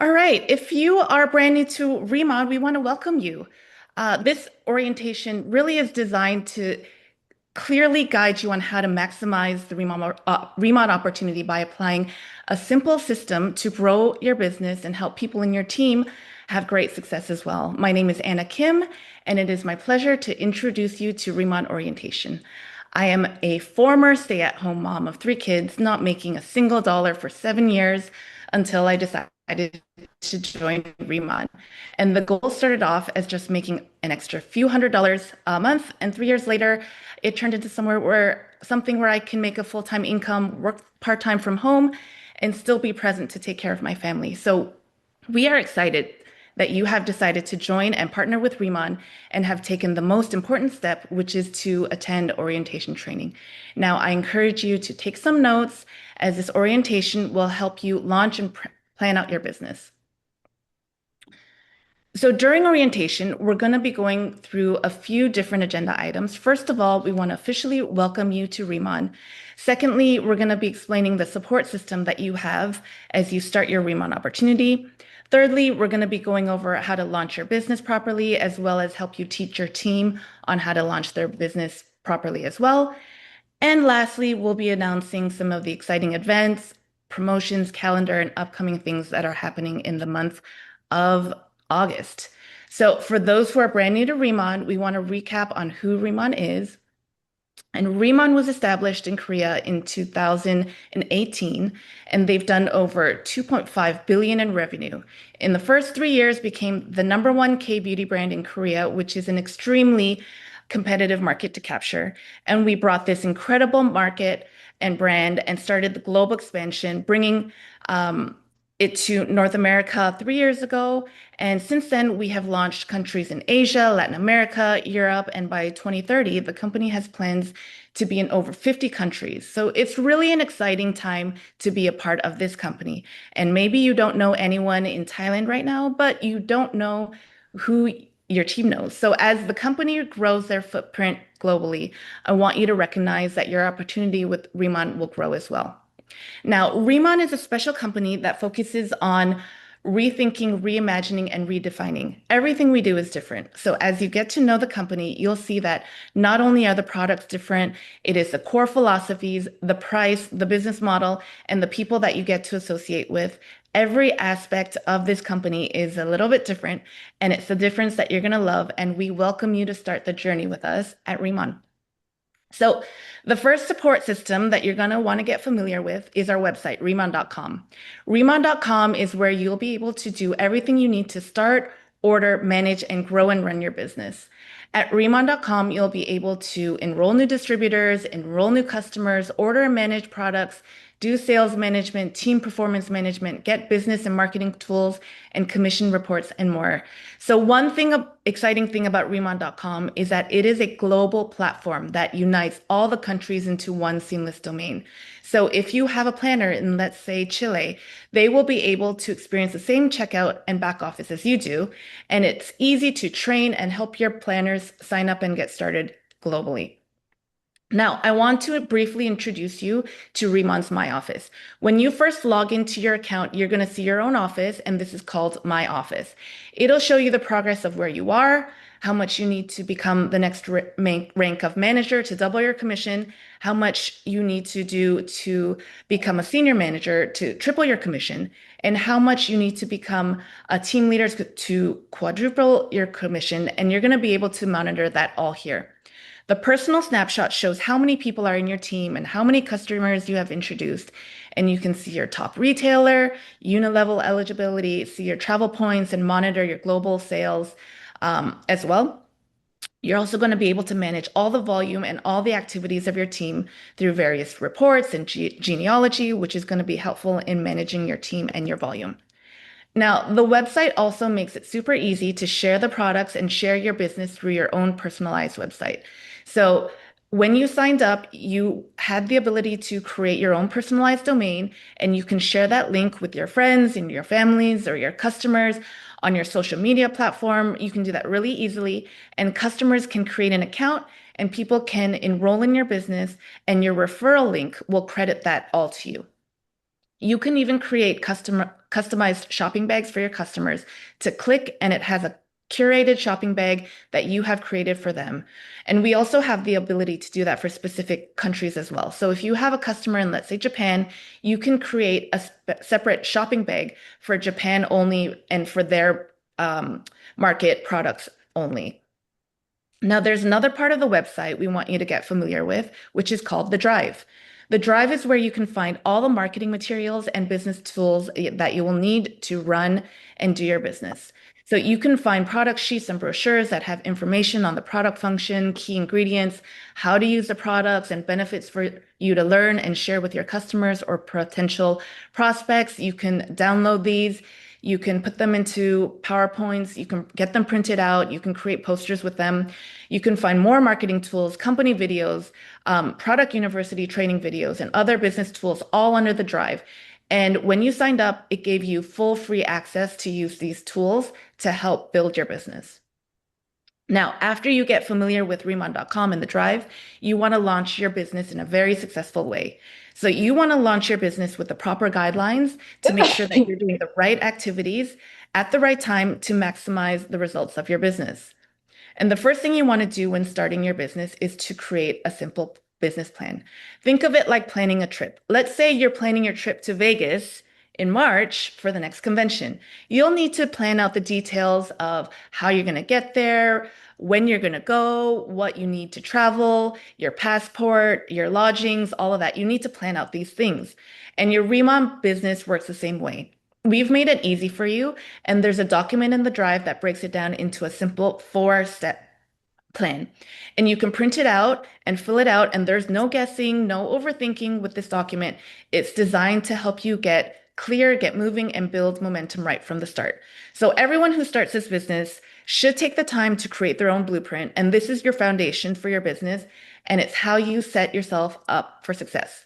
All right. If you are brand new to Riman, we want to welcome you. This orientation really is designed to clearly guide you on how to maximize the Riman opportunity by applying a simple system to grow your business and help people in your team have great success as well. My name is Anna Kim, and it is my pleasure to introduce you to Riman Orientation. I am a former stay-at-home mom of three kids, not making a single dollar for 7 years until I decided to join Riman. And the goal started off as just making an extra few $100s a month. And 3 years later, it turned into something where I can make a full-time income, work part-time from home, and still be present to take care of my family. So we are excited that you have decided to join and partner with Riman and have taken the most important step, which is to attend orientation training. Now, I encourage you to take some notes as this orientation will help you launch and plan out your business. So during orientation, we're going to be going through a few different agenda items. First of all, we want to officially welcome you to Riman. Secondly, we're going to be explaining the support system that you have as you start your Riman opportunity. Thirdly, we're going to be going over how to launch your business properly, as well as help you teach your team on how to launch their business properly as well. And lastly, we'll be announcing some of the exciting events, promotions, calendar, and upcoming things that are happening in the month of August. So for those who are brand new to Riman, we want to recap on who Riman is. And Riman was established in Korea in 2018, and they've done over 2.5 billion in revenue. In the first 3 years, became the number one K-beauty brand in Korea, which is an extremely competitive market to capture. And we brought this incredible market and brand and started the global expansion, bringing it to North America 3 years ago. And since then, we have launched countries in Asia, Latin America, Europe, and by 2030, the company has plans to be in over 50 countries. So it's really an exciting time to be a part of this company. And maybe you don't know anyone in Thailand right now, but you don't know who your team knows. So as the company grows their footprint globally, I want you to recognize that your opportunity with Riman will grow as well. Now, Riman is a special company that focuses on rethinking, reimagining, and redefining. Everything we do is different. So as you get to know the company, you'll see that not only are the products different, it is the core philosophies, the price, the business model, and the people that you get to associate with. Every aspect of this company is a little bit different, and it's the difference that you're going to love. And we welcome you to start the journey with us at Riman. So the first support system that you're going to want to get familiar with is our website, Riman.com. Riman.com is where you'll be able to do everything you need to start, order, manage, and grow and run your business. At Riman.com, you'll be able to enroll new distributors, enroll new customers, order and manage products, do sales management, team performance management, get business and marketing tools, and commission reports, and more. So one exciting thing about Riman.com is that it is a global platform that unites all the countries into one seamless domain. So if you have a planner in, let's say, Chile, they will be able to experience the same checkout and back office as you do. And it's easy to train and help your planners sign up and get started globally. Now, I want to briefly introduce you to Riman's My Office. When you first log into your account, you're going to see your own office, and this is called My Office. It'll show you the progress of where you are, how much you need to become the next rank of manager to double your commission, how much you need to do to become a senior manager to triple your commission, and how much you need to become a team leader to quadruple your commission. And you're going to be able to monitor that all here. The personal snapshot shows how many people are in your team and how many customers you have introduced. And you can see your top retailer, unit-level eligibility, see your travel points, and monitor your global sales as well. You're also going to be able to manage all the volume and all the activities of your team through various reports and genealogy, which is going to be helpful in managing your team and your volume. Now, the website also makes it super easy to share the products and share your business through your own personalized website. So when you signed up, you had the ability to create your own personalized domain, and you can share that link with your friends and your families or your customers on your social media platform. You can do that really easily, and customers can create an account and people can enroll in your business, and your referral link will credit that all to you. You can even create customized shopping bags for your customers to click, and it has a curated shopping bag that you have created for them. And we also have the ability to do that for specific countries as well. So if you have a customer in, let's say, Japan, you can create a separate shopping bag for Japan only and for their market products only. Now, there's another part of the website we want you to get familiar with, which is called the Drive. The Drive is where you can find all the marketing materials and business tools that you will need to run and do your business. So you can find product sheets and brochures that have information on the product function, key ingredients, how to use the products, and benefits for you to learn and share with your customers or potential prospects. You can download these. You can put them into PowerPoints. You can get them printed out. You can create posters with them. You can find more marketing tools, company videos, product university training videos, and other business tools all under the Drive. And when you signed up, it gave you full free access to use these tools to help build your business. Now, after you get familiar with Riman.com and the Drive, you want to launch your business in a very successful way. So you want to launch your business with the proper guidelines to make sure that you're doing the right activities at the right time to maximize the results of your business. And the first thing you want to do when starting your business is to create a simple business plan. Think of it like planning a trip. Let's say you're planning your trip to Vegas in March for the next convention. You'll need to plan out the details of how you're going to get there, when you're going to go, what you need to travel, your passport, your lodgings, all of that. You need to plan out these things. And your Remon business works the same way. We've made it easy for you, and there's a document in the Drive that breaks it down into a simple four-step plan. And you can print it out and fill it out, and there's no guessing, no overthinking with this document. It's designed to help you get clear, get moving, and build momentum right from the start. So everyone who starts this business should take the time to create their own blueprint, and this is your foundation for your business, and it's how you set yourself up for success.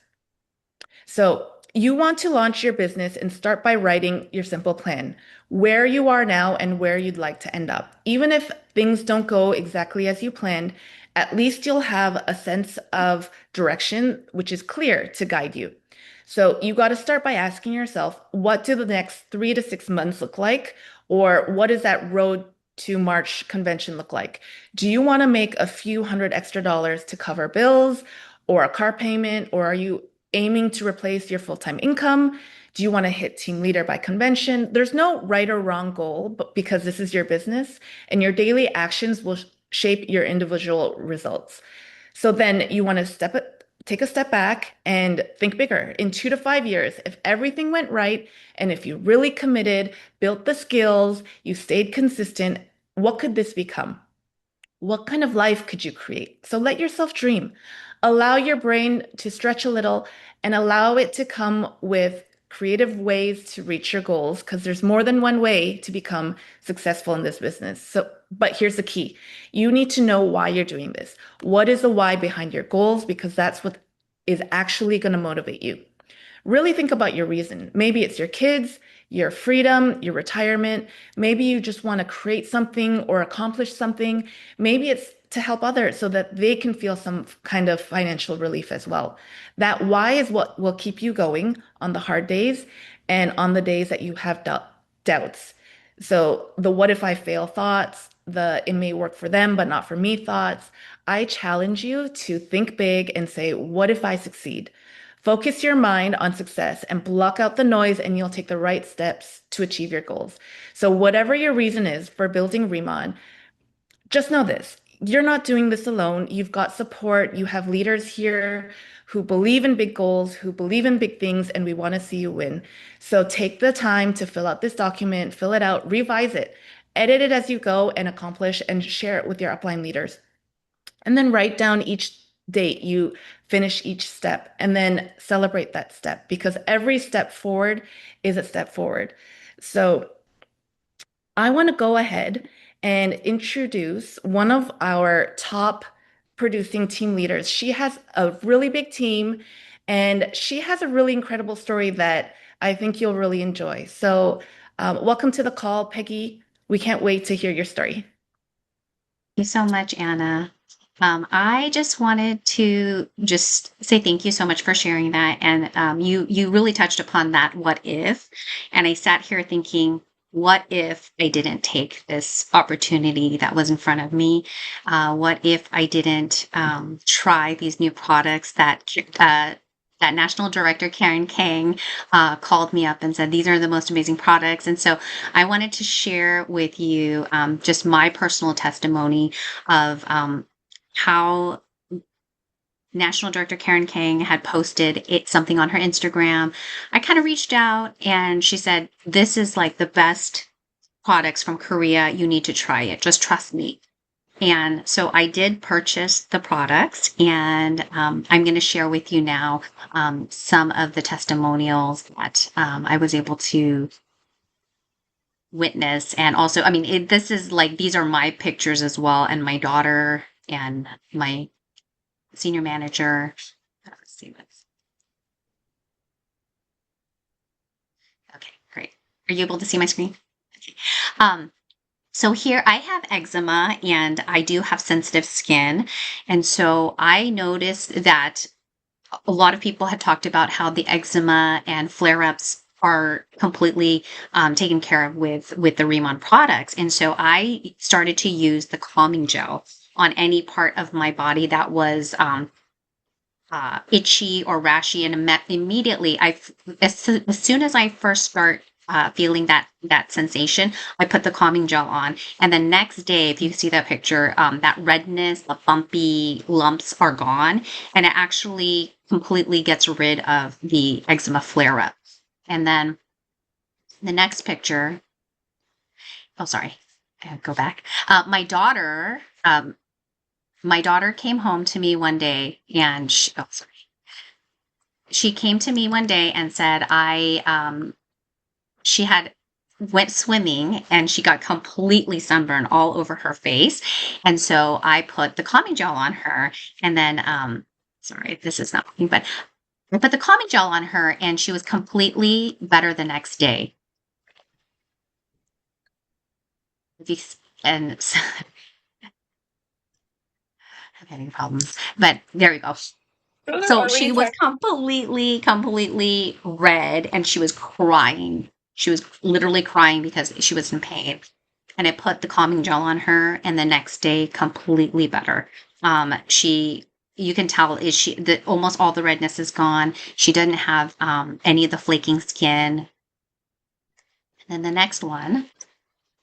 So you want to launch your business and start by writing your simple plan, where you are now and where you'd like to end up. Even if things don't go exactly as you planned, at least you'll have a sense of direction, which is clear to guide you. So you got to start by asking yourself, what do the next 3 to 6 months look like? Or what does that road to March convention look like? Do you want to make a few hundred extra dollars to cover bills or a car payment? Or are you aiming to replace your full-time income? Do you want to hit team leader by convention? There's no right or wrong goal, but because this is your business and your daily actions will shape your individual results. So then you want to take a step back and think bigger. In 2 to 5 years, if everything went right and if you really committed, built the skills, you stayed consistent, what could this become? What kind of life could you create? So let yourself dream. Allow your brain to stretch a little and allow it to come with creative ways to reach your goals because there's more than one way to become successful in this business. So, but here's the key. You need to know why you're doing this. What is the why behind your goals? Because that's what is actually going to motivate you. Really think about your reason. Maybe it's your kids, your freedom, your retirement. Maybe you just want to create something or accomplish something. Maybe it's to help others so that they can feel some kind of financial relief as well. That why is what will keep you going on the hard days and on the days that you have doubts. So the what if I fail thoughts, the it may work for them, but not for me thoughts. I challenge you to think big and say, what if I succeed? Focus your mind on success and block out the noise, and you'll take the right steps to achieve your goals. So, whatever your reason is for building Remon, just know this. You're not doing this alone. You've got support. You have leaders here who believe in big goals, who believe in big things, and we want to see you win. So, take the time to fill out this document, fill it out, revise it, edit it as you go, and accomplish and share it with your upline leaders. And then write down each date you finish each step and then celebrate that step because every step forward is a step forward. So I want to go ahead and introduce one of our top producing team leaders. She has a really big team and she has a really incredible story that I think you'll really enjoy. So, welcome to the call, Peggy. We can't wait to hear your story. You so much, Anna. I just wanted to just say thank you so much for sharing that. And you really touched upon that what if. And I sat here thinking, what if I didn't take this opportunity that was in front of me? What if I didn't try these new products that National Director Karen Kang called me up and said, these are the most amazing products. And so I wanted to share with you just my personal testimony of how National Director Karen Kang had posted something on her Instagram. I kind of reached out and she said, this is like the best products from Korea. You need to try it. Just trust me. And so I did purchase the products, and I'm going to share with you now some of the testimonials that I was able to witness. And also, I mean, this is like, these are my pictures as well, and my daughter and my senior manager. Let's see what's okay, great. Are you able to see my screen? Okay. Um, so here I have eczema and I do have sensitive skin. And so I noticed that a lot of people had talked about how the eczema and flare-ups are completely taken care of with the Riman products. And so I started to use the calming gel on any part of my body that was itchy or rashy, and immediately as soon as I first start feeling that sensation, I put the calming gel on, and the next day, if you see that picture, that redness, the bumpy lumps are gone, and it actually completely gets rid of the eczema flare up. And then the next picture, oh sorry, go back. My daughter came home to me one day, and oh sorry, she came to me one day and said she had went swimming and she got completely sunburned all over her face, and so I put the calming gel on her, and then sorry, this is not working, but I put the calming gel on her and she was completely better the next day. And I'm having problems, but there we go. So she was completely red and she was crying. She was literally crying because she was in pain. And I put the calming gel on her, and the next day, completely better. You can tell is she that almost all the redness is gone. She doesn't have any of the flaking skin. And then the next one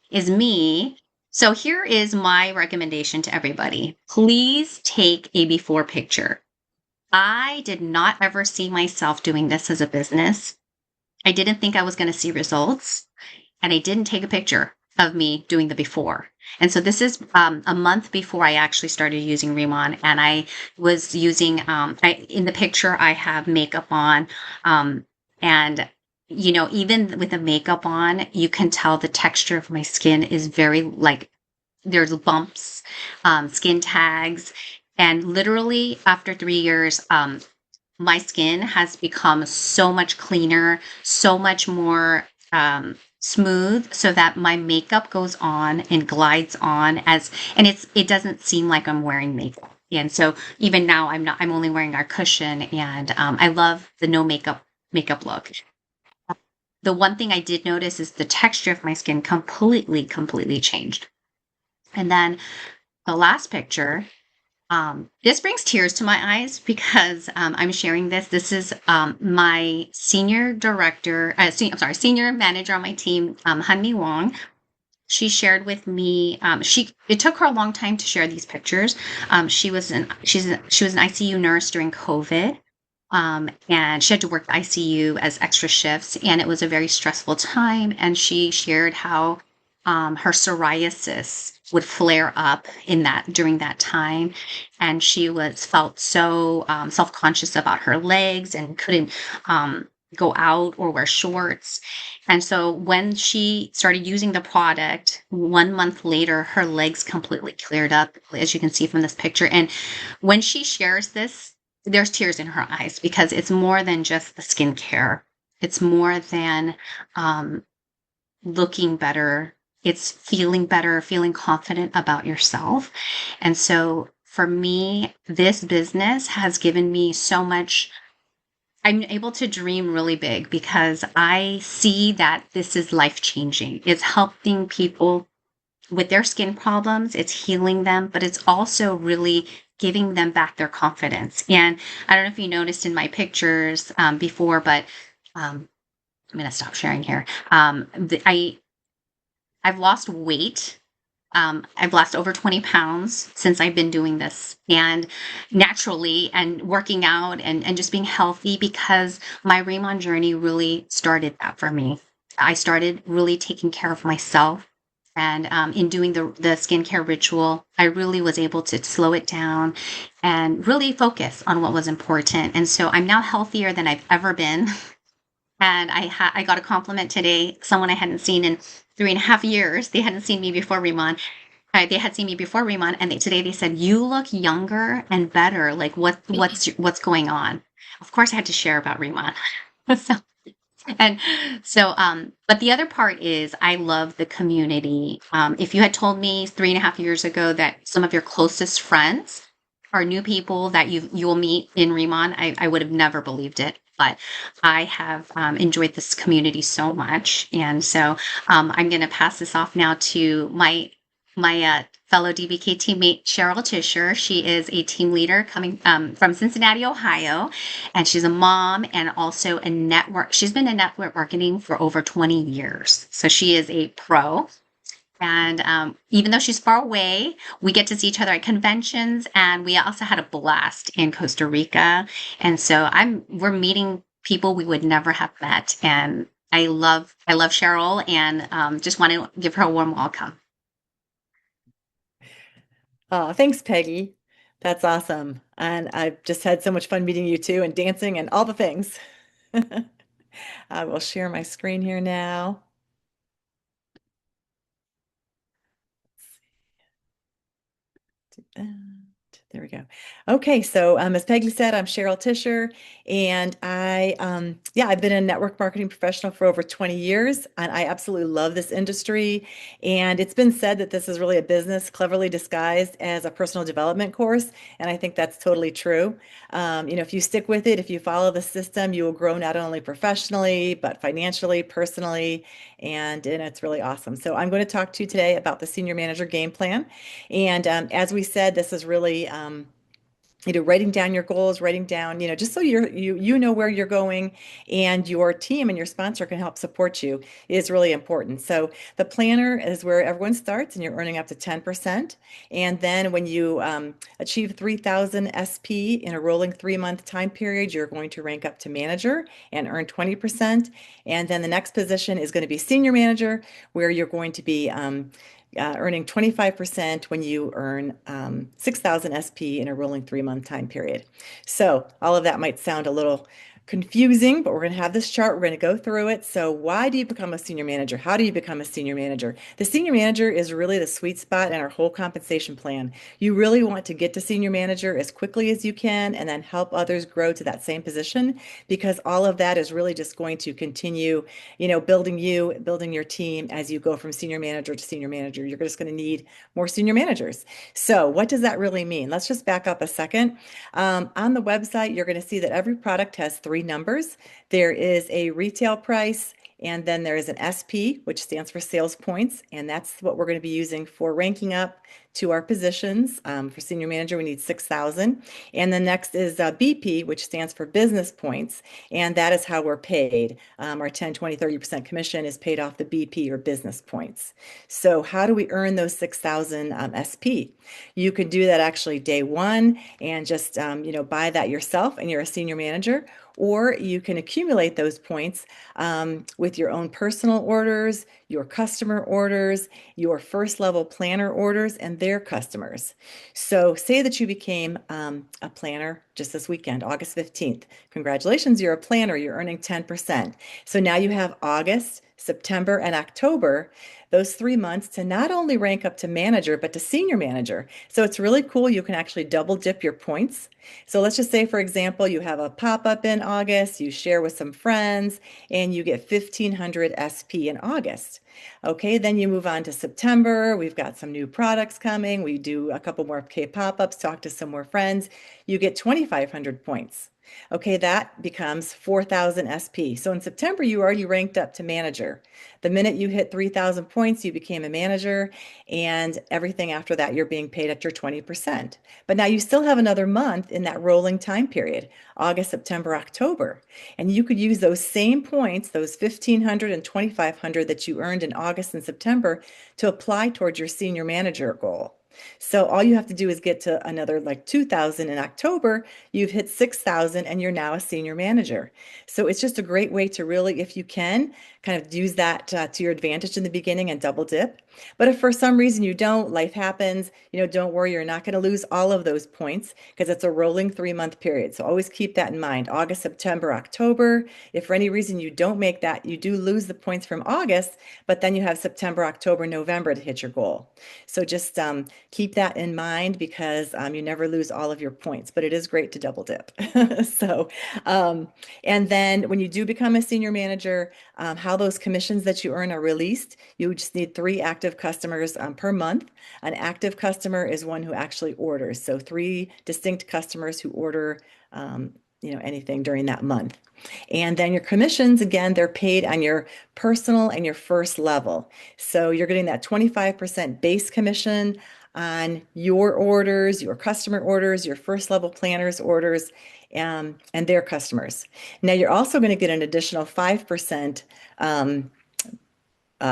is me. So here is my recommendation to everybody. Please take a before picture. I did not ever see myself doing this as a business. I didn't think I was going to see results, and I didn't take a picture of me doing the before. And so this is a month before I actually started using Riman, and I was using, in the picture, I have makeup on. And, even with the makeup on, you can tell the texture of my skin is very like there's bumps, skin tags. And literally after 3 years, my skin has become so much cleaner, so much more smooth, so that my makeup goes on and glides on and it doesn't seem like I'm wearing makeup. And so even now I'm only wearing our cushion, and I love the no makeup look. The one thing I did notice is the texture of my skin completely changed. And then the last picture, this brings tears to my eyes because I'm sharing this. This is my senior director, senior manager on my team, Hanmi Wong. She shared with me. It took her a long time to share these pictures. She was an ICU nurse during COVID, and she had to work the ICU as extra shifts, and it was a very stressful time. And she shared how her psoriasis would flare up in that during that time, and she was felt so self-conscious about her legs and couldn't go out or wear shorts. And so when she started using the product, 1 month later, her legs completely cleared up, as you can see from this picture. And when she shares this, there's tears in her eyes because it's more than just the skincare. It's more than looking better. It's feeling better, feeling confident about yourself. And so for me, this business has given me so much. I'm able to dream really big because I see that this is life changing. It's helping people with their skin problems, it's healing them, but it's also really giving them back their confidence. And I don't know if you noticed in my pictures before, but um, I'm going to stop sharing here. I've lost weight. I've lost over 20 pounds since I've been doing this and naturally and working out and just being healthy because my Raymond journey really started that for me. I started really taking care of myself. And in doing the skincare ritual, I really was able to slow it down and really focus on what was important. And so I'm now healthier than I've ever been. And I got a compliment today, someone I hadn't seen in 3.5 years. They hadn't seen me before Riman. They had seen me before Riman, and today they said, "You look younger and better. Like what's going on?" Of course, I had to share about Riman. So and but the other part is I love the community. If you had told me 3.5 years ago that some of your closest friends are new people that you'll meet in Remon, I would have never believed it. But I have enjoyed this community so much, and so I'm going to pass this off now to my fellow DBK teammate Cheryl Tischer. She is a team leader coming from Cincinnati, Ohio, and she's a mom and also a network. She's been in network marketing for over 20 years. So she is a pro. And even though she's far away, we get to see each other at conventions, and we also had a blast in Costa Rica. And so we're meeting people we would never have met. And I love Cheryl, and just want to give her a warm welcome. Thanks, Peggy. That's awesome. And I've just had so much fun meeting you too and dancing and all the things. I will share my screen here now. And there we go. Okay, so as Peggy said, I'm Cheryl Tischer, and I've been a network marketing professional for over 20 years, and I absolutely love this industry. And it's been said that this is really a business cleverly disguised as a personal development course, and I think that's totally true. If you stick with it, if you follow the system, you will grow not only professionally, but financially, personally, and it's really awesome. So I'm going to talk to you today about the Senior Manager Game Plan. And as we said, this is really writing down your goals, writing down, just so you know where you're going, and your team and your sponsor can help support you is really important. So the planner is where everyone starts, and you're earning up to 10%. And then when you achieve 3,000 SP in a rolling 3-month time period, you're going to rank up to manager and earn 20%. And then the next position is going to be senior manager, where you're going to be earning 25% when you earn 6,000 SP in a rolling 3-month time period. So all of that might sound a little confusing, but we're going to have this chart. We're going to go through it. So why do you become a senior manager? How do you become a senior manager? The senior manager is really the sweet spot in our whole compensation plan. You really want to get to senior manager as quickly as you can and then help others grow to that same position, because all of that is really just going to continue, building your team as you go from senior manager to senior manager. You're just going to need more senior managers. So what does that really mean? Let's just back up a second. On the website, you're going to see that every product has 3 numbers. There is a retail price, and then there is an SP, which stands for sales points, and that's what we're going to be using for ranking up to our positions. For senior manager, we need 6,000. And the next is BP, which stands for business points, and that is how we're paid. Our 10, 20, 30% commission is paid off the BP or business points. So how do we earn those 6,000 SP? You could do that actually day one and just buy that yourself, and you're a senior manager. Or you can accumulate those points with your own personal orders, your customer orders, your first level planner orders, and their customers. So say that you became a planner just this weekend, August 15th. Congratulations, you're a planner, you're earning 10%. So now you have August, September, and October, those 3 months to not only rank up to manager, but to senior manager. So it's really cool. You can actually double dip your points. So let's just say, for example, you have a pop-up in August, you share with some friends, and you get 1,500 SP in August. Okay, then you move on to September. We've got some new products coming. We do a couple more K pop-ups, talk to some more friends. You get 2,500 points. Okay, that becomes 4,000 SP. So in September, you already ranked up to manager. The minute you hit 3,000 points, you became a manager, and everything after that, you're being paid at your 20%. But now you still have another month in that rolling time period, August, September, October. And you could use those same points, those 1,500 and 2,500 that you earned in August and September, to apply towards your senior manager goal. So all you have to do is get to another like 2,000 in October, you've hit 6,000 and you're now a senior manager. So it's just a great way to really, if you can, kind of use that to your advantage in the beginning and double dip. But if for some reason you don't, life happens, don't worry, you're not going to lose all of those points because it's a rolling 3 month period. So always keep that in mind. August, September, October. If for any reason you don't make that, you do lose the points from August, but then you have September, October, November to hit your goal. So just keep that in mind because you never lose all of your points, but it is great to double dip. So, um, and then when you do become a senior manager, how those commissions that you earn are released, you just need 3 active customers per month. An active customer is one who actually orders. So 3 distinct customers who order, anything during that month. And then your commissions, again, they're paid on your personal and your first level. So you're getting that 25% base commission on your orders, your customer orders, your first level planners orders, and their customers. Now you're also going to get an additional 5%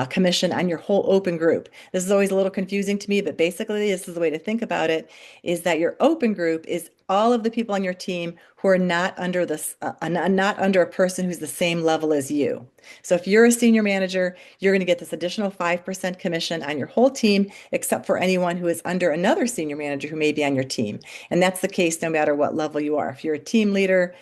commission on your whole open group. This is always a little confusing to me, but basically this is the way to think about it, is that your open group is all of the people on your team who are not under not under a person who's the same level as you. So if you're a senior manager, you're going to get this additional 5% commission on your whole team, except for anyone who is under another senior manager who may be on your team. And that's the case no matter what level you are. If you're a team leader,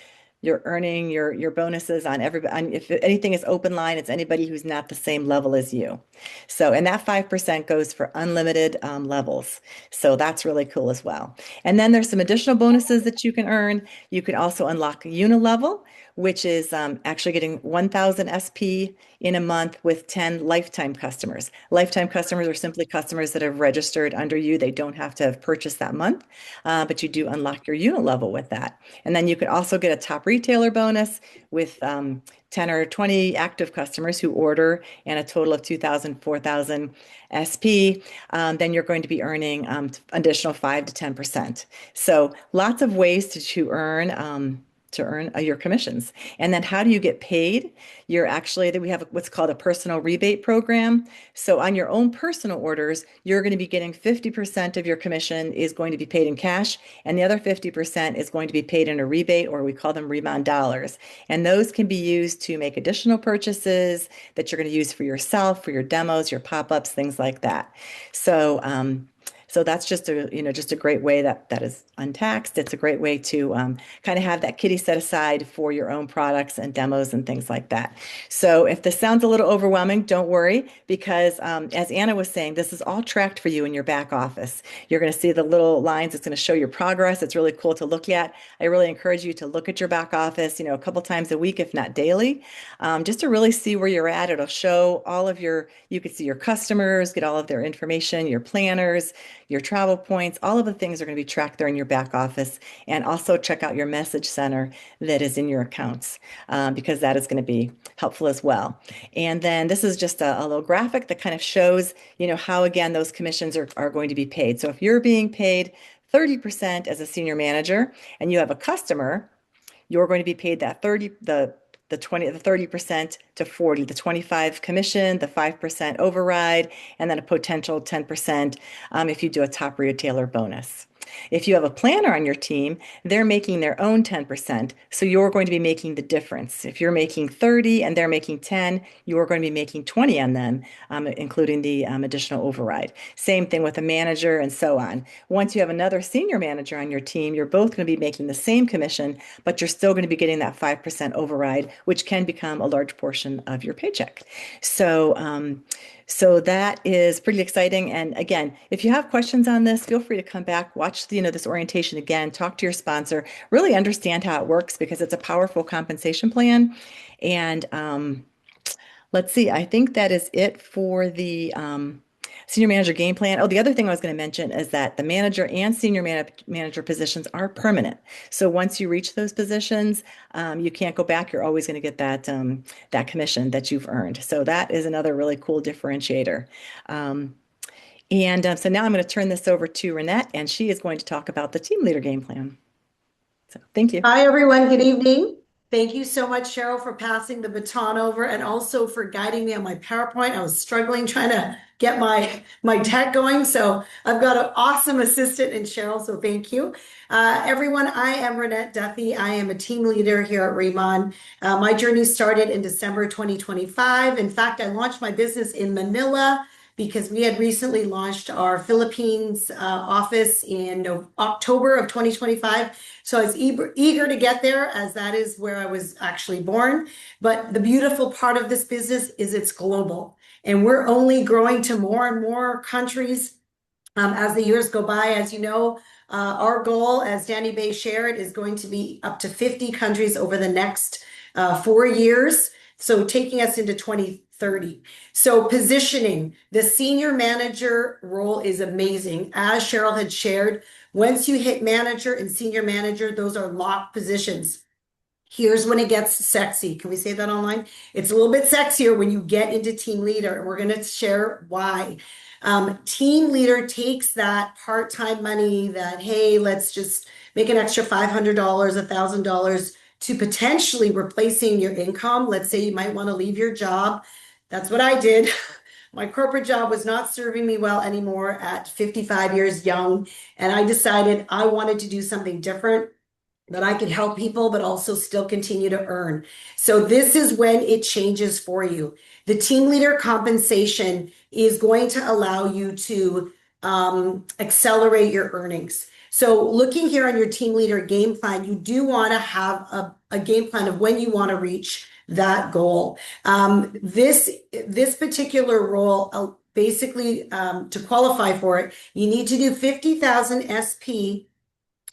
you're earning your bonuses on everybody. If anything is open line, it's anybody who's not the same level as you. So, and that 5% goes for unlimited levels. So that's really cool as well. And then there's some additional bonuses that you can earn. You can also unlock a unilevel, which is actually getting 1,000 SP in a month with 10 lifetime customers. Lifetime customers are simply customers that have registered under you. They don't have to have purchased that month, but you do unlock your unilevel with that. And then you can also get a top retailer bonus with 10 or 20 active customers who order and a total of 2,000, 4,000 SP. Then you're going to be earning additional 5 to 10%. So lots of ways to earn your commissions. And then how do you get paid? We have what's called a personal rebate program. So on your own personal orders, you're going to be getting 50% of your commission is going to be paid in cash, and the other 50% is going to be paid in a rebate, or we call them Riman dollars. And those can be used to make additional purchases that you're going to use for yourself, for your demos, your pop-ups, things like that. So, so that's just a great way that is untaxed. It's a great way to kind of have that kitty set aside for your own products and demos and things like that. So if this sounds a little overwhelming, don't worry, because as Anna was saying, this is all tracked for you in your back office. You're going to see the little lines. It's going to show your progress. It's really cool to look at. I really encourage you to look at your back office, a couple times a week, if not daily, just to really see where you're at. It'll show you can see your customers, get all of their information, your planners, your travel points, all of the things are going to be tracked there in your back office. And also check out your message center that is in your accounts because that is going to be helpful as well. And then this is just a little graphic that kind of shows, how again those commissions are going to be paid. So if you're being paid 30% as a senior manager and you have a customer, you're going to be paid that 30% to 40, the 25 commission, the 5% override, and then a potential 10% if you do a top retailer bonus. If you have a planner on your team, they're making their own 10%. So you're going to be making the difference. If you're making 30 and they're making 10, you're going to be making 20 on them, including the additional override. Same thing with a manager and so on. Once you have another senior manager on your team, you're both going to be making the same commission, but you're still going to be getting that 5% override, which can become a large portion of your paycheck. So that is pretty exciting. And again, if you have questions on this, feel free to come back, watch this orientation again, talk to your sponsor, really understand how it works because it's a powerful compensation plan. And let's see, I think that is it for the senior manager game plan. Oh, the other thing I was going to mention is that the manager and senior manager positions are permanent. So once you reach those positions, you can't go back. You're always going to get that commission that you've earned. So that is another really cool differentiator. So now I'm going to turn this over to Renette, and she is going to talk about the team leader game plan. So thank you. Hi, everyone. Good evening. Thank you so much, Cheryl, for passing the baton over and also for guiding me on my PowerPoint. I was struggling trying to get my tech going. So I've got an awesome assistant in Cheryl. So thank you. Everyone, I am Renette Duffy. I am a team leader here at Riman. My journey started in December 2025. In fact, I launched my business in Manila because we had recently launched our Philippines office in October of 2025. So I was eager to get there as that is where I was actually born. But the beautiful part of this business is it's global. And we're only growing to more and more countries as the years go by. As you know, our goal, as Danny Bay shared, is going to be up to 50 countries over the next 4 years. So taking us into 2030. So positioning, the senior manager role is amazing. As Cheryl had shared, once you hit manager and senior manager, those are locked positions. Here's when it gets sexy. Can we say that online? It's a little bit sexier when you get into team leader, and we're going to share why. Team leader takes that part-time money that, hey, let's just make an extra $500, $1,000 to potentially replacing your income. Let's say you might want to leave your job. That's what I did. My corporate job was not serving me well anymore at 55 years young. And I decided I wanted to do something different that I could help people, but also still continue to earn. So this is when it changes for you. The team leader compensation is going to allow you to accelerate your earnings. So looking here on your team leader game plan, you do want to have a game plan of when you want to reach that goal. This particular role, basically to qualify for it, you need to do 50,000 SP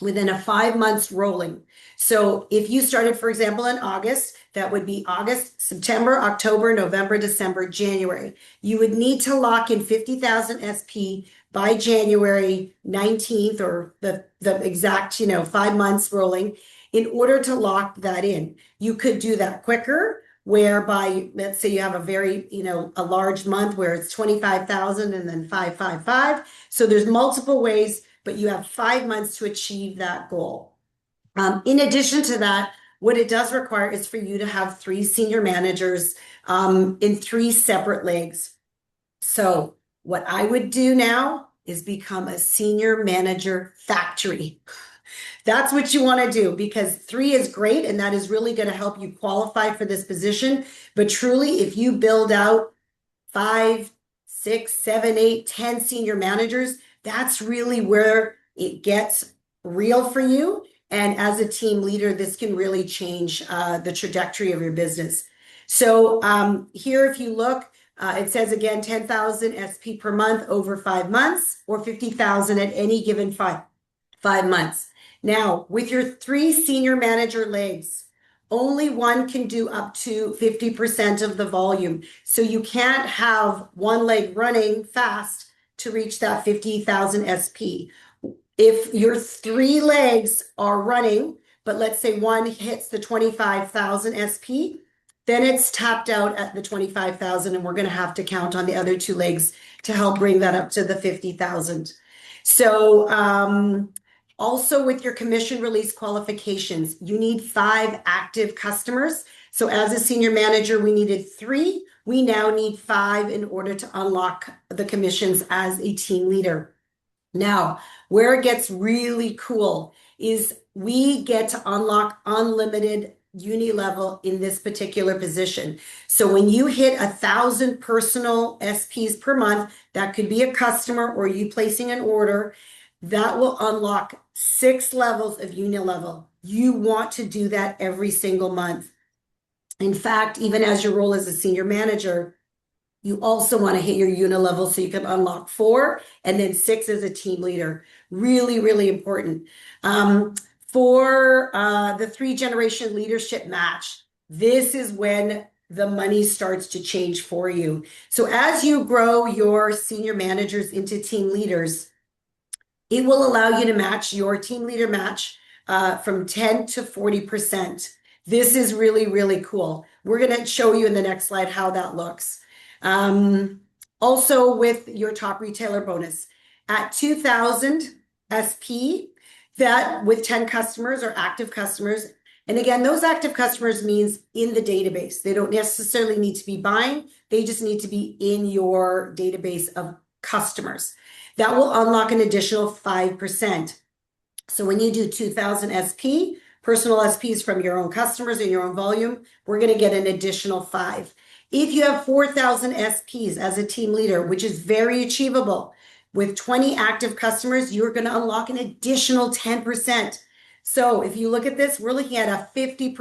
within a 5 months rolling. So if you started, for example, in August, that would be August, September, October, November, December, January. You would need to lock in 50,000 SP by January 19th or the exact, 5 months rolling in order to lock that in. You could do that quicker, whereby, let's say you have a very, a large month where it's 25,000 and then 555. So there's multiple ways, but you have 5 months to achieve that goal. In addition to that, what it does require is for you to have 3 senior managers in 3 separate legs. So what I would do now is become a senior manager factory. That's what you want to do because 3 is great and that is really going to help you qualify for this position. But truly, if you build out 5, 6, 7, 8, 10 senior managers, that's really where it gets real for you. And as a team leader, this can really change the trajectory of your business. So here, if you look, it says again, 10,000 SP per month over 5 months or 50,000 at any given 5 months. Now, with your 3 senior manager legs, only one can do up to 50% of the volume. So you can't have one leg running fast to reach that 50,000 SP. If your 3 legs are running, but let's say one hits the 25,000 SP, then it's tapped out at the 25,000 and we're going to have to count on the other 2 legs to help bring that up to the 50,000. So also with your commission release qualifications, you need 5 active customers. So as a senior manager, we needed 3. We now need 5 in order to unlock the commissions as a team leader. Now, where it gets really cool is we get to unlock unlimited uni level in this particular position. So when you hit 1,000 personal SPs per month, that could be a customer or you placing an order, that will unlock 6 levels of uni level. You want to do that every single month. In fact, even as your role as a senior manager, you also want to hit your unit level so you can unlock 4 and then 6 as a team leader. Really, really important. For the 3-generation leadership match, this is when the money starts to change for you. So as you grow your senior managers into team leaders, it will allow you to match your team leader match from 10 to 40%. This is really, really cool. We're going to show you in the next slide how that looks. Also with your top retailer bonus at 2,000 SP, that with 10 customers or active customers. And again, those active customers means in the database. They don't necessarily need to be buying. They just need to be in your database of customers. That will unlock an additional 5%. So when you do 2,000 SP, personal SPs from your own customers and your own volume, we're going to get an additional 5. If you have 4,000 SPs as a team leader, which is very achievable, with 20 active customers, you're going to unlock an additional 10%. So if you look at this, we're looking at a 50%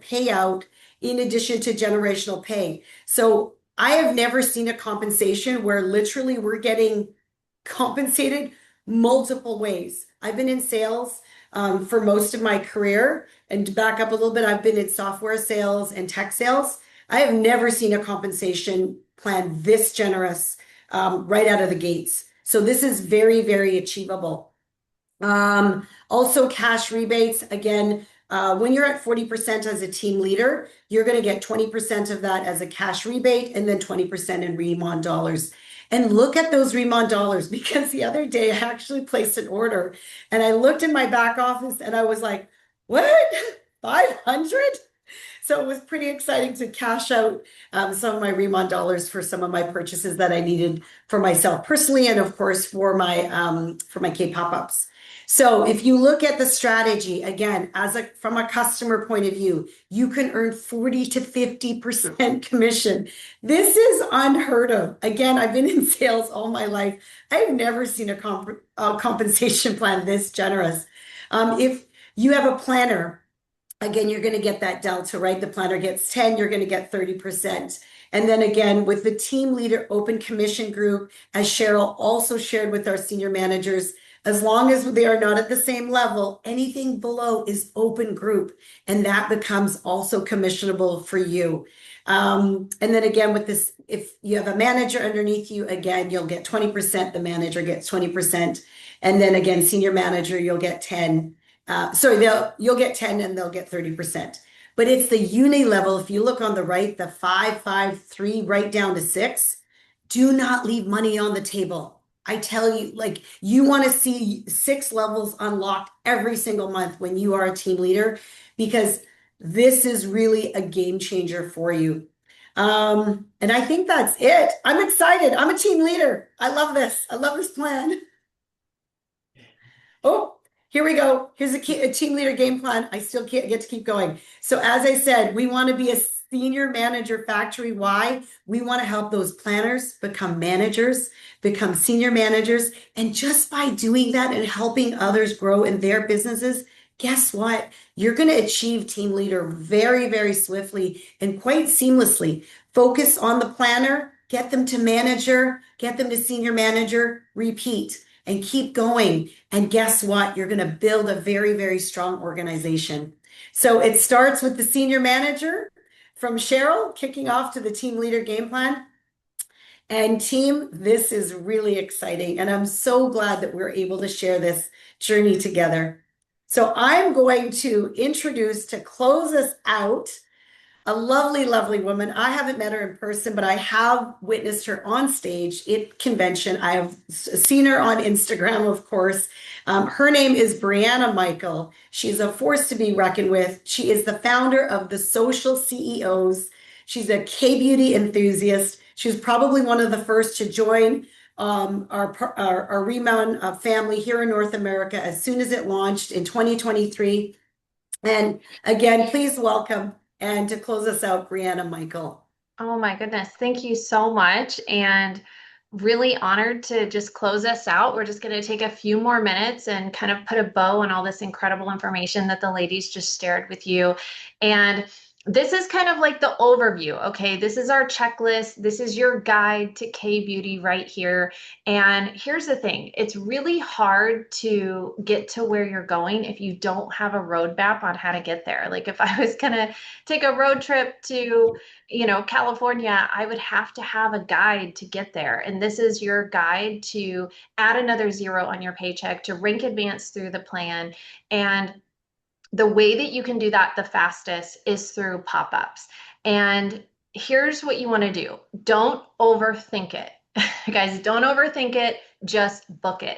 payout in addition to generational pay. So I have never seen a compensation where literally we're getting compensated multiple ways. I've been in sales for most of my career, and to back up a little bit, I've been in software sales and tech sales. I have never seen a compensation plan this generous right out of the gates. So this is very, very achievable. Also cash rebates, again, when you're at 40% as a team leader, you're going to get 20% of that as a cash rebate and then 20% in Riman dollars. And look at those Riman dollars, because the other day I actually placed an order and I looked in my back office and I was like, what? 500? So it was pretty exciting to cash out some of my Riman dollars for some of my purchases that I needed for myself personally, and of course for my K pop-ups. So if you look at the strategy again, from a customer point of view, you can earn 40 to 50% commission. This is unheard of. Again, I've been in sales all my life. I've never seen a compensation plan this generous. If you have a planner, again, you're going to get that delta, right? The planner gets 10, you're going to get 30%. And then again, with the team leader open commission group, as Cheryl also shared with our senior managers, as long as they are not at the same level, anything below is open group, and that becomes also commissionable for you. And then again, with this, if you have a manager underneath you, again, you'll get 20%, the manager gets 20%. And then again, senior manager, you'll get 10. You'll get 10 and they'll get 30%. But it's the uni level. If you look on the right, the 5, 5, 3, right down to 6, do not leave money on the table. I tell you, like, you want to see 6 levels unlocked every single month when you are a team leader, because this is really a game changer for you. And I think that's it. I'm excited. I'm a team leader. I love this. I love this plan. Oh, here we go. Here's a team leader game plan. I still can't get to keep going. So as I said, we want to be a senior manager factory. Why? We want to help those planners become managers, become senior managers. And just by doing that and helping others grow in their businesses, guess what? You're going to achieve team leader very, very swiftly and quite seamlessly. Focus on the planner, get them to manager, get them to senior manager, repeat, and keep going. And guess what? You're going to build a very, very strong organization. So it starts with the senior manager, from Cheryl kicking off to the team leader game plan. And team, this is really exciting. And I'm so glad that we're able to share this journey together. So I'm going to introduce, to close us out, a lovely, lovely woman. I haven't met her in person, but I have witnessed her on stage at convention. I have seen her on Instagram, of course. Her name is Brianna Michael. She's a force to be reckoned with. She is the founder of the Social CEOs. She's a K-beauty enthusiast. She was probably one of the first to join our Riman family here in North America as soon as it launched in 2023. And again, please welcome and to close us out, Brianna Michael. Oh my goodness. Thank you so much. And really honored to just close us out. We're just going to take a few more minutes and kind of put a bow on all this incredible information that the ladies just shared with you. And this is kind of like the overview. Okay, this is our checklist. This is your guide to K beauty right here. And here's the thing, it's really hard to get to where you're going if you don't have a roadmap on how to get there. Like if I was going to take a road trip to California, I would have to have a guide to get there. And this is your guide to add another zero on your paycheck, to rank advance through the plan. And the way that you can do that the fastest is through pop-ups. And here's what you want to do. Don't overthink it. Guys, don't overthink it. Just book it.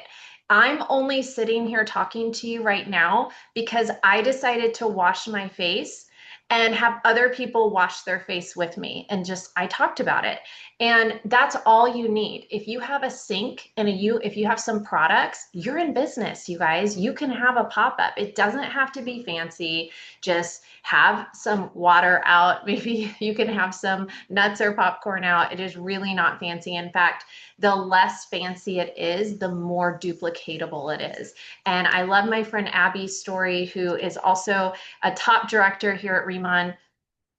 I'm only sitting here talking to you right now because I decided to wash my face and have other people wash their face with me. And just, I talked about it. And that's all you need. If you have a sink and if you have some products, you're in business, you guys. You can have a pop-up. It doesn't have to be fancy. Just have some water out. Maybe you can have some nuts or popcorn out. It is really not fancy. In fact, the less fancy it is, the more duplicatable it is. And I love my friend Abby's story, who is also a top director here at Riman.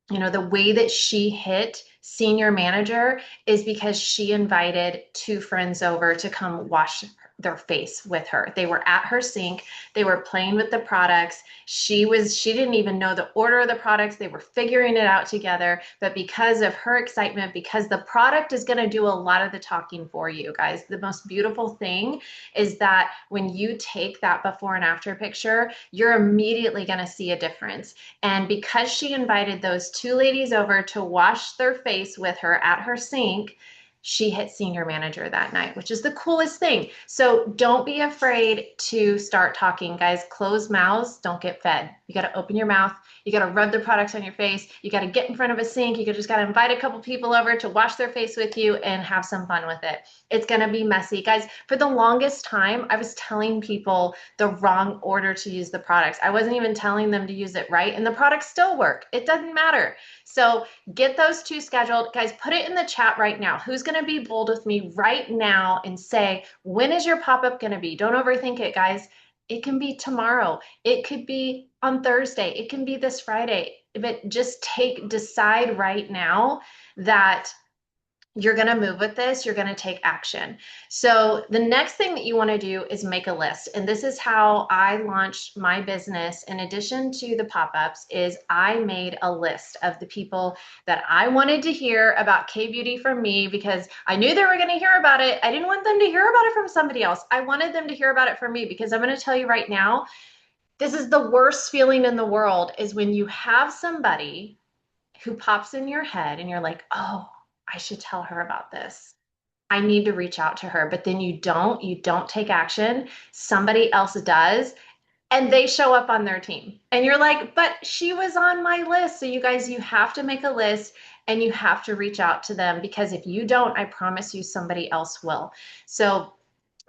The way that she hit senior manager is because she invited two friends over to come wash their face with her. They were at her sink. They were playing with the products. She didn't even know the order of the products. They were figuring it out together. But because of her excitement, because the product is going to do a lot of the talking for you guys, the most beautiful thing is that when you take that before and after picture, you're immediately going to see a difference. And because she invited those two ladies over to wash their face with her at her sink, she hit senior manager that night, which is the coolest thing. So don't be afraid to start talking, guys. Closed mouths don't get fed. You got to open your mouth. You got to rub the products on your face. You got to get in front of a sink. You just got to invite a couple people over to wash their face with you and have some fun with it. It's going to be messy. Guys, for the longest time, I was telling people the wrong order to use the products. I wasn't even telling them to use it right, and the products still work. It doesn't matter. So get those two scheduled. Guys, put it in the chat right now. Who's going to be bold with me right now and say, when is your pop-up going to be? Don't overthink it, guys. It can be tomorrow. It could be on Thursday. It can be this Friday. But just decide right now that you're going to move with this, you're going to take action. So the next thing that you want to do is make a list. And this is how I launched my business. In addition to the pop-ups, is I made a list of the people that I wanted to hear about K-Beauty from me, because I knew they were going to hear about it. I didn't want them to hear about it from somebody else. I wanted them to hear about it from me, because I'm going to tell you right now, this is the worst feeling in the world, is when you have somebody who pops in your head and you're like, oh, I should tell her about this. I need to reach out to her. But then you don't take action. Somebody else does, and they show up on their team. And you're like, but she was on my list. So you guys, you have to make a list and you have to reach out to them, because if you don't, I promise you somebody else will. So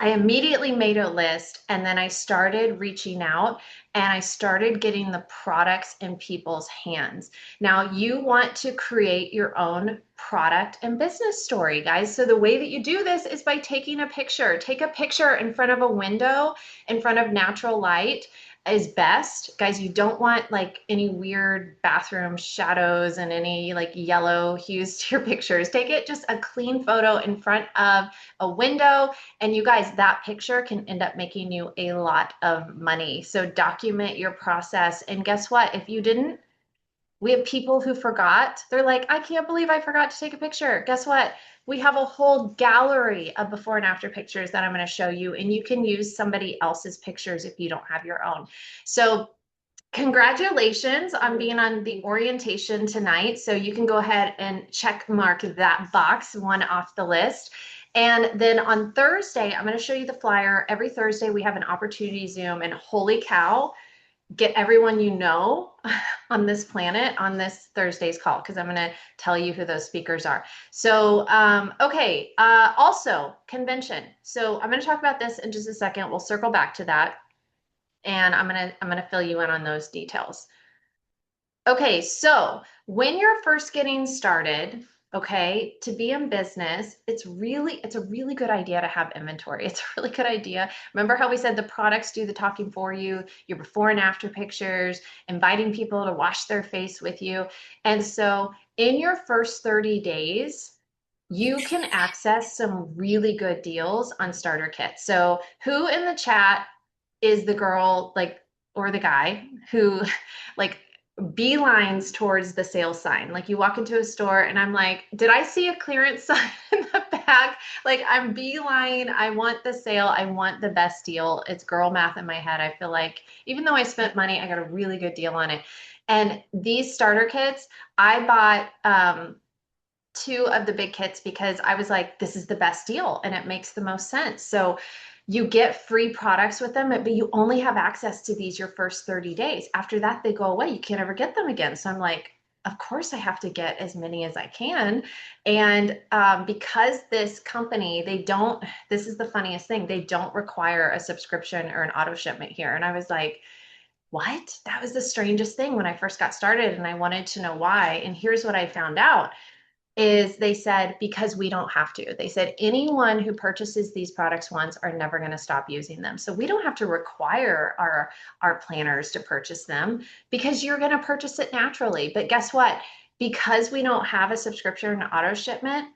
I immediately made a list, and then I started reaching out and I started getting the products in people's hands. Now, you want to create your own product and business story, guys. So the way that you do this is by taking a picture. Take a picture in front of a window, in front of natural light is best. Guys, you don't want like any weird bathroom shadows and any like yellow hues to your pictures. Take it just a clean photo in front of a window, and you guys, that picture can end up making you a lot of money. So document your process. And guess what? If you didn't, we have people who forgot. They're like, I can't believe I forgot to take a picture. Guess what? We have a whole gallery of before and after pictures that I'm going to show you, and you can use somebody else's pictures if you don't have your own. So congratulations on being on the orientation tonight. So you can go ahead and check mark that box, one off the list. And then on Thursday, I'm going to show you the flyer. Every Thursday we have an opportunity Zoom, and holy cow, get everyone you know on this planet on this Thursday's call, because I'm going to tell you who those speakers are. So, okay. Also, convention. So I'm going to talk about this in just a second. We'll circle back to that, and I'm gonna fill you in on those details. Okay, so when you're first getting started, okay, to be in business, it's a really good idea to have inventory. It's a really good idea. Remember how we said the products do the talking for you, your before and after pictures, inviting people to wash their face with you. And so in your first 30 days, you can access some really good deals on starter kits. So who in the chat is the girl, like, or the guy who like beelines towards the sales sign? Like, you walk into a store and I'm like, did I see a clearance sign in the back? Like, I'm beeline. I want the sale. I want the best deal. It's girl math in my head. I feel like even though I spent money, I got a really good deal on it. And these starter kits, I bought two of the big kits because I was like, this is the best deal and it makes the most sense. So you get free products with them, but you only have access to these your first 30 days. After that, they go away. You can't ever get them again. So I'm like, of course I have to get as many as I can. And because this company, this is the funniest thing, they don't require a subscription or an auto shipment here. And I was like, what? That was the strangest thing when I first got started and I wanted to know why. And here's what I found out is they said, because we don't have to. They said anyone who purchases these products once are never going to stop using them. So we don't have to require our planners to purchase them because you're going to purchase it naturally. But guess what? Because we don't have a subscription and auto shipment,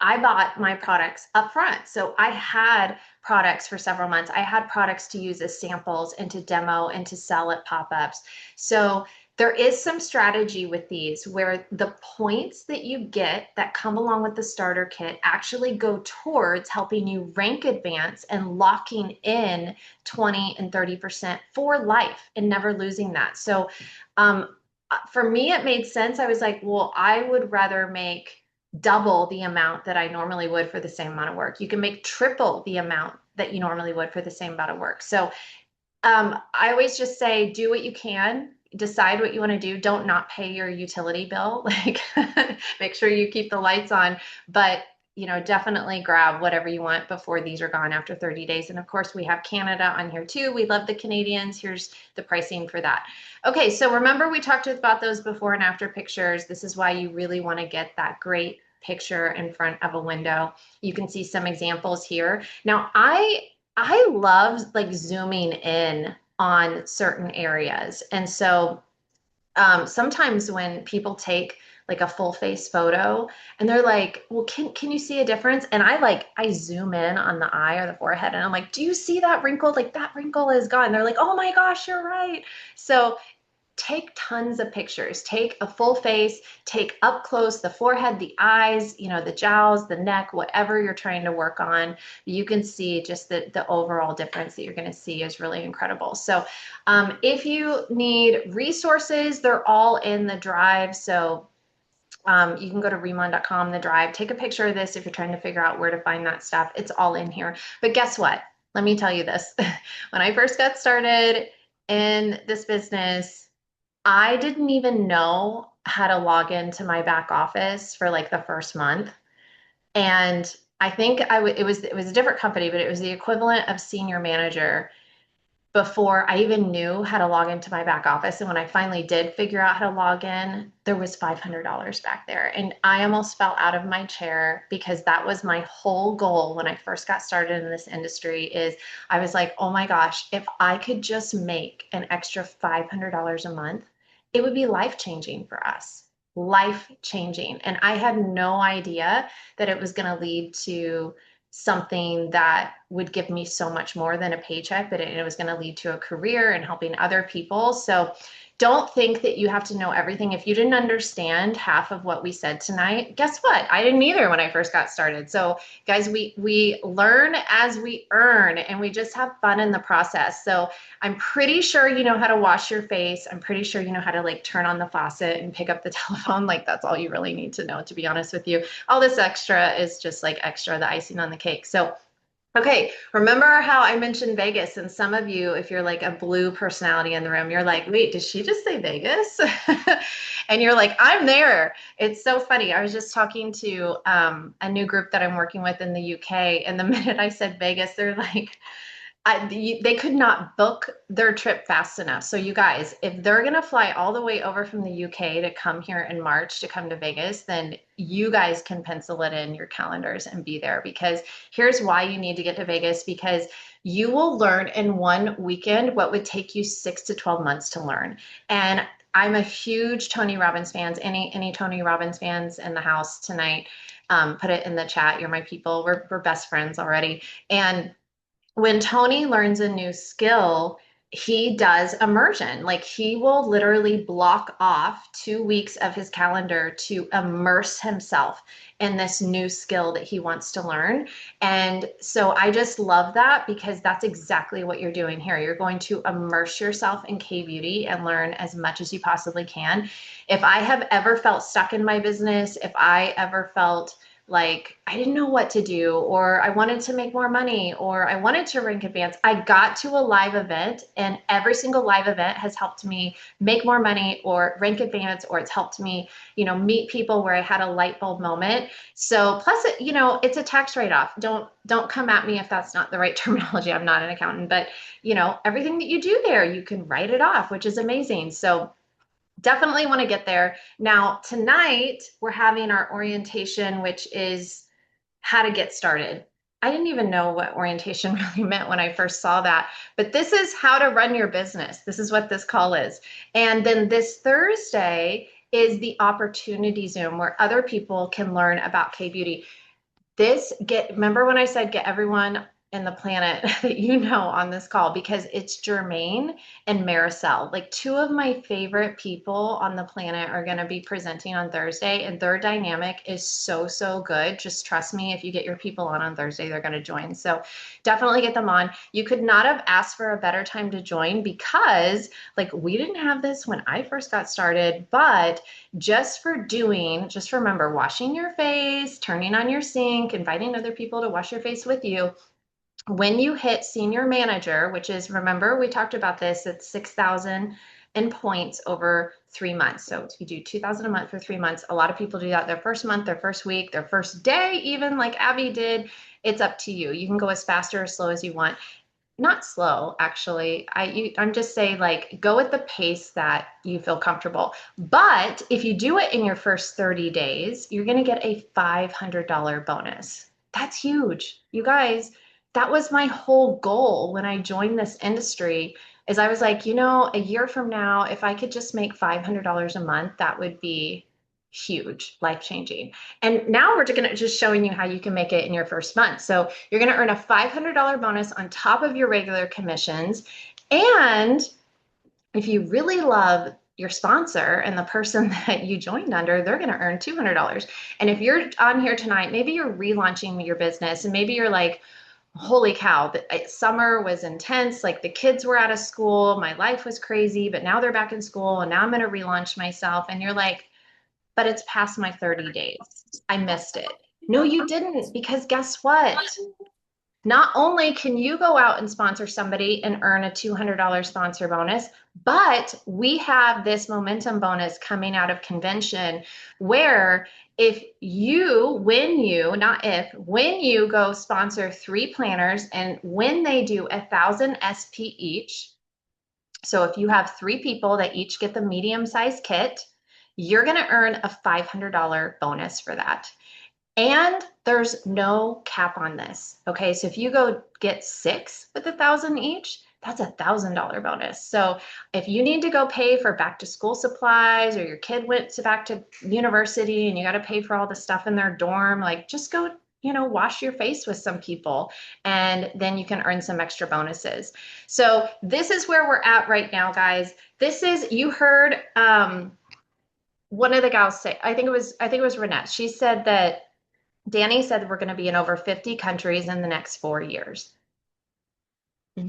I bought my products up front. So I had products for several months. I had products to use as samples and to demo and to sell at pop-ups. So there is some strategy with these where the points that you get that come along with the starter kit actually go towards helping you rank advance and locking in 20 and 30% for life and never losing that. So for me, it made sense. I was like, well, I would rather make double the amount that I normally would for the same amount of work. You can make triple the amount that you normally would for the same amount of work. So I always just say, do what you can, decide what you want to do. Don't not pay your utility bill. Like, make sure you keep the lights on, but definitely grab whatever you want before these are gone after 30 days. And of course, we have Canada on here too. We love the Canadians. Here's the pricing for that. Okay, so remember we talked about those before and after pictures. This is why you really want to get that great picture in front of a window. You can see some examples here. Now, I love like zooming in on certain areas. And so sometimes when people take like a full face photo and they're like, well, can you see a difference? And I zoom in on the eye or the forehead and I'm like, do you see that wrinkle? Like, that wrinkle is gone. They're like, oh my gosh, you're right. So take tons of pictures. Take a full face, take up close the forehead, the eyes, the jowls, the neck, whatever you're trying to work on. You can see just the overall difference that you're going to see is really incredible. So if you need resources, they're all in the drive. So you can go to Riman.com, the drive, take a picture of this if you're trying to figure out where to find that stuff. It's all in here. But guess what? Let me tell you this. When I first got started in this business, I didn't even know how to log into my back office for like the first month. And I think it was a different company, but it was the equivalent of senior manager before I even knew how to log into my back office. And when I finally did figure out how to log in, there was $500 back there. And I almost fell out of my chair because that was my whole goal when I first got started in this industry is I was like, oh my gosh, if I could just make an extra $500 a month, it would be life-changing for us. Life-changing. And I had no idea that it was going to lead to something that would give me so much more than a paycheck, but it was going to lead to a career and helping other people. So don't think that you have to know everything. If you didn't understand half of what we said tonight, guess what? I didn't either when I first got started. So guys, we learn as we earn and we just have fun in the process. So I'm pretty sure you know how to wash your face. I'm pretty sure you know how to like turn on the faucet and pick up the telephone. Like, that's all you really need to know, to be honest with you. All this extra is just like extra, the icing on the cake. So Okay, remember how I mentioned Vegas? And some of you, if you're like a blue personality in the room, you're like, wait, did she just say Vegas? And you're like, I'm there. It's so funny. I was just talking to a new group that I'm working with in the UK, and the minute I said Vegas, they're like, they could not book their trip fast enough. So you guys, if they're going to fly all the way over from the UK to come here in March to come to Vegas, then you guys can pencil it in your calendars and be there, because here's why you need to get to Vegas, because you will learn in one weekend what would take you 6 to 12 months to learn. And I'm a huge Tony Robbins fans. Any Tony Robbins fans in the house tonight, put it in the chat. You're my people. We're best friends already. And when Tony learns a new skill, he does immersion. Like, he will literally block off 2 weeks of his calendar to immerse himself in this new skill that he wants to learn. And so I just love that, because that's exactly what you're doing here. You're going to immerse yourself in K beauty and learn as much as you possibly can. If I have ever felt stuck in my business, if I ever felt like I didn't know what to do, or I wanted to make more money, or I wanted to rank advance, I got to a live event, and every single live event has helped me make more money or rank advance, or it's helped me, meet people where I had a light bulb moment. So plus it's a tax write-off. Don't come at me if that's not the right terminology. I'm not an accountant, but everything that you do there, you can write it off, which is amazing. So definitely want to get there. Now, tonight we're having our orientation, which is how to get started. I didn't even know what orientation really meant when I first saw that, but this is how to run your business. This is what this call is. And then this Thursday is the opportunity Zoom, where other people can learn about K beauty. Remember when I said get everyone in the planet that on this call, because it's Jermaine and Maricel, like two of my favorite people on the planet, are going to be presenting on Thursday, and their dynamic is so, so good. Just trust me, if you get your people on Thursday, they're going to join. So definitely get them on. You could not have asked for a better time to join, because like, we didn't have this when I first got started, but just remember washing your face, turning on your sink, inviting other people to wash your face with you. When you hit senior manager, which is, remember, we talked about this, it's 6,000 in points over 3 months. So if you do 2,000 a month for 3 months, a lot of people do that their first month, their first week, their first day, even like Abby did. It's up to you. You can go as fast or as slow as you want. Not slow, actually. I'm just saying, like, go at the pace that you feel comfortable. But if you do it in your first 30 days, you're going to get a $500 bonus. That's huge. You guys, that was my whole goal when I joined this industry, is I was like, a year from now, if I could just make $500 a month, that would be huge, life-changing. And now we're going to just showing you how you can make it in your first month. So you're going to earn a $500 bonus on top of your regular commissions. And if you really love your sponsor and the person that you joined under, they're going to earn $200. And if you're on here tonight, maybe you're relaunching your business, and maybe you're like, holy cow, the summer was intense. Like, the kids were out of school. My life was crazy, but now they're back in school, and now I'm going to relaunch myself. And you're like, but it's past my 30 days. I missed it. No, you didn't, because guess what? Not only can you go out and sponsor somebody and earn a $200 sponsor bonus, but we have this momentum bonus coming out of convention, where when you go sponsor 3 planners, and when they do 1,000 SP each, so if you have 3 people that each get the medium-sized kit, you're going to earn a $500 bonus for that. And there's no cap on this. Okay, so if you go get 6 with 1,000 each, that's $1,000 bonus. So if you need to go pay for back to school supplies, or your kid went back to university and you got to pay for all the stuff in their dorm, like, just go, wash your face with some people, and then you can earn some extra bonuses. So this is where we're at right now, guys. You heard one of the gals say, I think it was Renette. She said that Danny said we're going to be in over 50 countries in the next 4 years.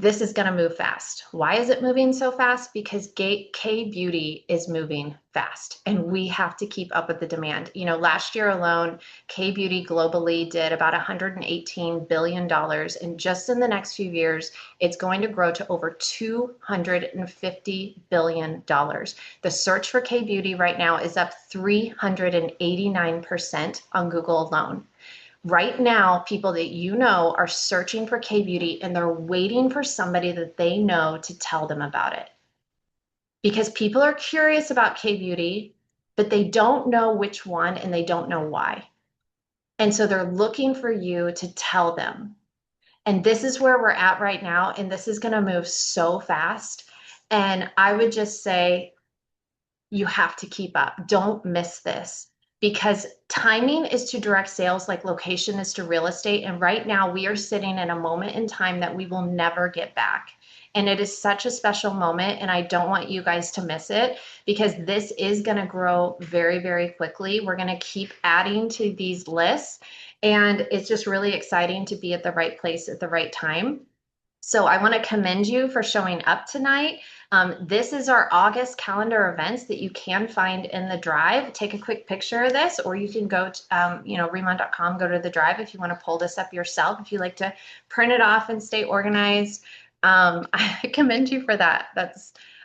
this is going to move fast. Why is it moving so fast? Because K beauty is moving fast and we have to keep up with the demand. You know, last year alone, K beauty globally did about $118 billion. And just in the next few years, it's going to grow to over $250 billion. The search for K beauty right now is up 389% on Google alone. Right now, people that you know are searching for K-beauty and they're waiting for somebody that they know to tell them about it. Because people are curious about K-beauty, but they don't know which one and they don't know why. And so they're looking for you to tell them. And this is where we're at right now. And this is going to move so fast. And I would just say, you have to keep up. Don't miss this because timing is to direct sales like location is to real estate. And right now we are sitting in a moment in time that we will never get back. And it is such a special moment. And I don't want you guys to miss it because this is going to grow very, very quickly. We're going to keep adding to these lists. And it's just really exciting to be at the right place at the right time. So I want to commend you for showing up tonight. This is our August calendar events that you can find in the drive. Take a quick picture of this, or you can go to, Riman.com, go to the drive if you want to pull this up yourself. If you like to print it off and stay organized, I commend you for that.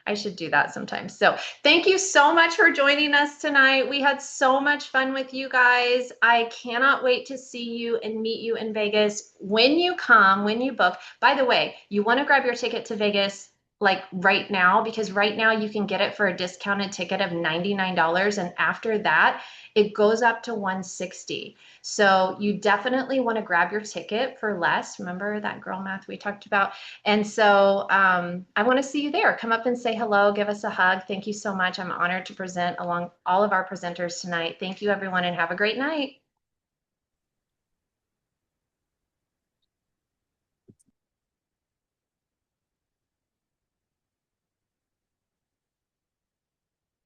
I should do that sometimes. So thank you so much for joining us tonight. We had so much fun with you guys. I cannot wait to see you and meet you in Vegas. When you come, when you book, by the way, you want to grab your ticket to Vegas like right now, because right now you can get it for a discounted ticket of $99. And after that, it goes up to $160. So you definitely want to grab your ticket for less. Remember that girl math we talked about? And so I want to see you there. Come up and say hello, give us a hug. Thank you so much. I'm honored to present along all of our presenters tonight. Thank you, everyone, and have a great night.